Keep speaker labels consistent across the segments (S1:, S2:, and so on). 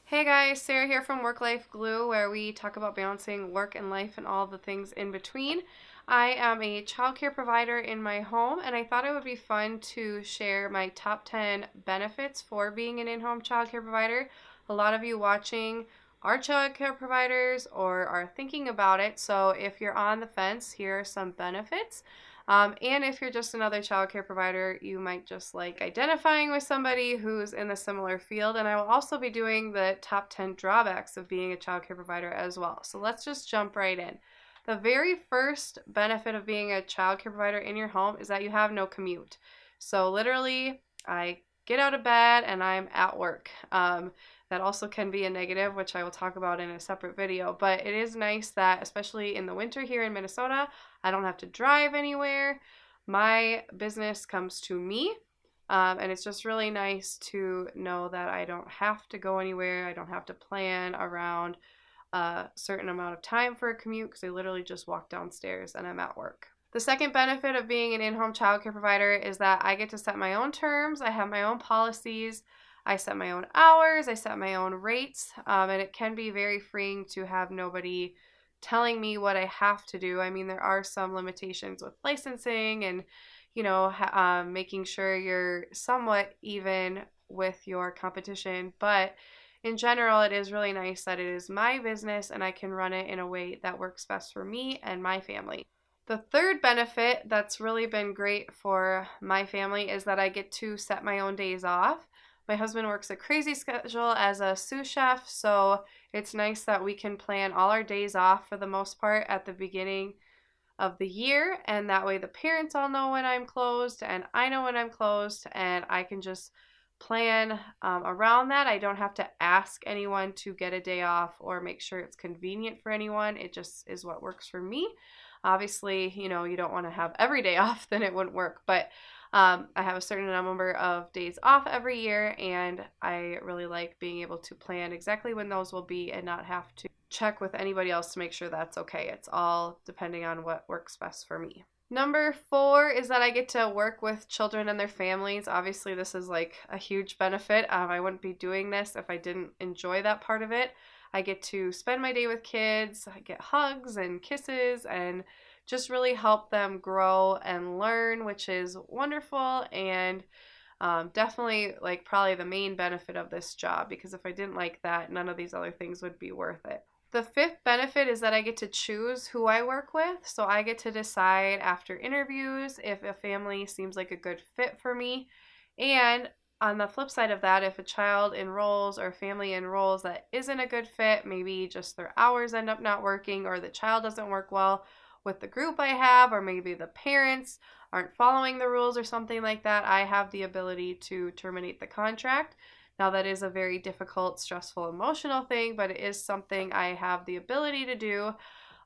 S1: Hey guys, Sarah here from Work Life Glue, where we talk about balancing work and life and all the things in between. I am a childcare provider in my home, and I thought it would be fun to share my top 10 benefits for being an in-home childcare provider. A lot of you watching are childcare providers or are thinking about it, so if you're on the fence, here are some benefits. And if you're just another childcare provider, you might just like identifying with somebody who's in a similar field. And I will also be doing the top 10 drawbacks of being a childcare provider as well. So let's just jump right in. The very first benefit of being a childcare provider in your home is that you have no commute. So literally, I get out of bed and I'm at work. That also can be a negative, which I will talk about in a separate video. But it is nice that, especially in the winter here in Minnesota, I don't have to drive anywhere. My business comes to me, and it's just really nice to know that I don't have to go anywhere. I don't have to plan around a certain amount of time for a commute because I literally just walk downstairs and I'm at work. The second benefit of being an in-home childcare provider is that I get to set my own terms. I have my own policies. I set my own hours. I set my own rates, and it can be very freeing to have nobody telling me what I have to do. I mean, there are some limitations with licensing and, making sure you're somewhat even with your competition. But in general, it is really nice that it is my business and I can run it in a way that works best for me and my family. The third benefit that's really been great for my family is that I get to set my own days off. My husband works a crazy schedule as a sous chef, so it's nice that we can plan all our days off for the most part at the beginning of the year, and that way the parents all know when I'm closed and I know when I'm closed, and I can just plan around that. I don't have to ask anyone to get a day off or make sure it's convenient for anyone. It just is what works for me. Obviously, you don't want to have every day off, then it wouldn't work, but I have a certain number of days off every year, and I really like being able to plan exactly when those will be and not have to check with anybody else to make sure that's okay. It's all depending on what works best for me. Number 4 is that I get to work with children and their families. Obviously, this is like a huge benefit. I wouldn't be doing this if I didn't enjoy that part of it. I get to spend my day with kids. I get hugs and kisses and just really help them grow and learn, which is wonderful, and definitely like probably the main benefit of this job, because if I didn't like that, none of these other things would be worth it. The fifth benefit is that I get to choose who I work with, so I get to decide after interviews if a family seems like a good fit for me. And on the flip side of that, if a child enrolls or a family enrolls that isn't a good fit, maybe just their hours end up not working or the child doesn't work well with the group I have, or maybe the parents aren't following the rules or something like that, I have the ability to terminate the contract. Now, that is a very difficult, stressful, emotional thing, but it is something I have the ability to do.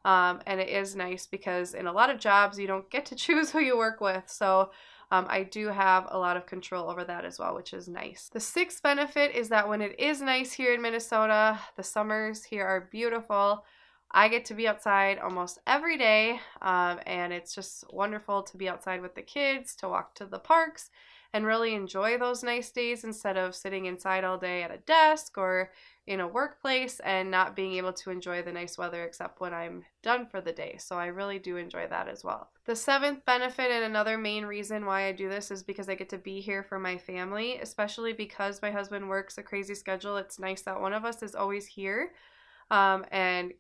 S1: And it is nice because in a lot of jobs, you don't get to choose who you work with. So I do have a lot of control over that as well, which is nice. The sixth benefit is that when it is nice here in Minnesota, the summers here are beautiful. I get to be outside almost every day, and it's just wonderful to be outside with the kids, to walk to the parks, and really enjoy those nice days instead of sitting inside all day at a desk or in a workplace and not being able to enjoy the nice weather except when I'm done for the day. So I really do enjoy that as well. The seventh benefit and another main reason why I do this is because I get to be here for my family, especially because my husband works a crazy schedule. It's nice that one of us is always here. And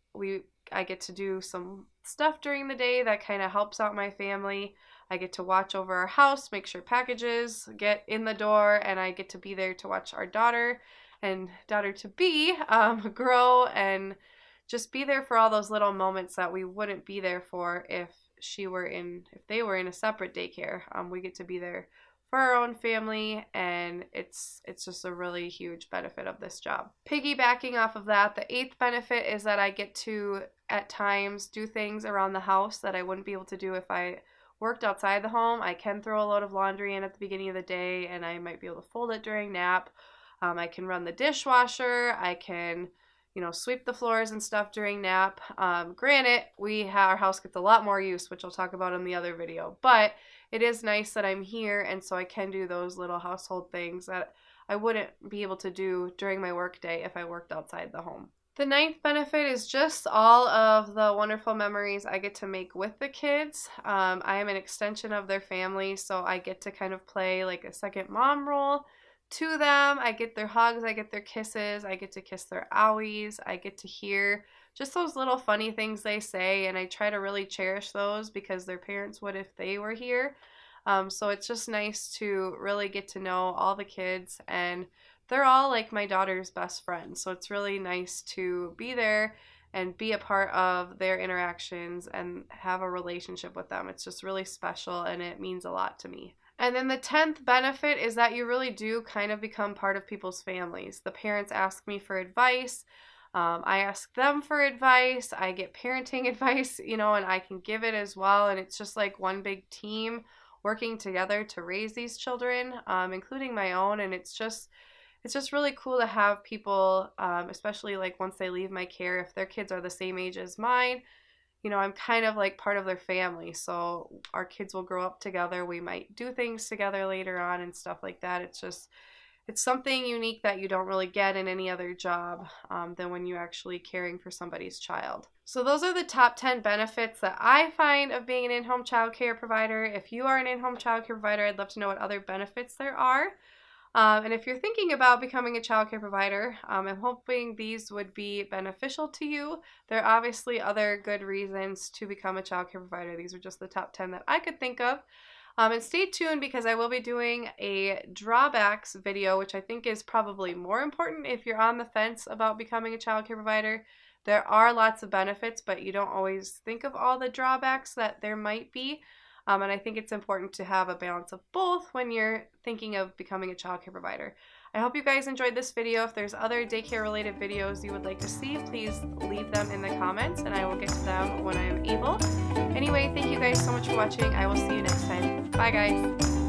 S1: I get to do some stuff during the day that kind of helps out my family. I get to watch over our house, make sure packages get in the door, and I get to be there to watch our daughter and daughter-to-be grow, and just be there for all those little moments that we wouldn't be there for if they were in a separate daycare. We get to be there for our own family, and it's just a really huge benefit of this job. Piggybacking off of that, the eighth benefit is that I get to at times do things around the house that I wouldn't be able to do if I worked outside the home. I can throw a load of laundry in at the beginning of the day, and I might be able to fold it during nap. I can run the dishwasher. I can sweep the floors and stuff during nap. Granted, our house gets a lot more use, which I'll talk about in the other video, but it is nice that I'm here, and so I can do those little household things that I wouldn't be able to do during my work day if I worked outside the home. The ninth benefit is just all of the wonderful memories I get to make with the kids. I am an extension of their family, so I get to kind of play like a second mom role to them. I get their hugs, I get their kisses, I get to kiss their owies, I get to hear just those little funny things they say, and I try to really cherish those because their parents would if they were here. So it's just nice to really get to know all the kids, and they're all like my daughter's best friends. So it's really nice to be there and be a part of their interactions and have a relationship with them. It's just really special and it means a lot to me. And then the 10th benefit is that you really do kind of become part of people's families. The parents ask me for advice. I ask them for advice. I get parenting advice, and I can give it as well. And it's just like one big team working together to raise these children, including my own. And it's just really cool to have people, especially like once they leave my care, if their kids are the same age as mine, I'm kind of like part of their family. So our kids will grow up together. We might do things together later on and stuff like that. It's something unique that you don't really get in any other job than when you're actually caring for somebody's child. So those are the top 10 benefits that I find of being an in-home childcare provider. If you are an in-home childcare provider, I'd love to know what other benefits there are. And if you're thinking about becoming a childcare provider, I'm hoping these would be beneficial to you. There are obviously other good reasons to become a childcare provider. These are just the top 10 that I could think of. And stay tuned because I will be doing a drawbacks video, which I think is probably more important if you're on the fence about becoming a childcare provider. There are lots of benefits, but you don't always think of all the drawbacks that there might be. And I think it's important to have a balance of both when you're thinking of becoming a childcare provider. I hope you guys enjoyed this video. If there's other daycare related videos you would like to see, please leave them in the comments and I will get to them when I am able. Anyway, thank you guys so much for watching. I will see you next time. Bye guys.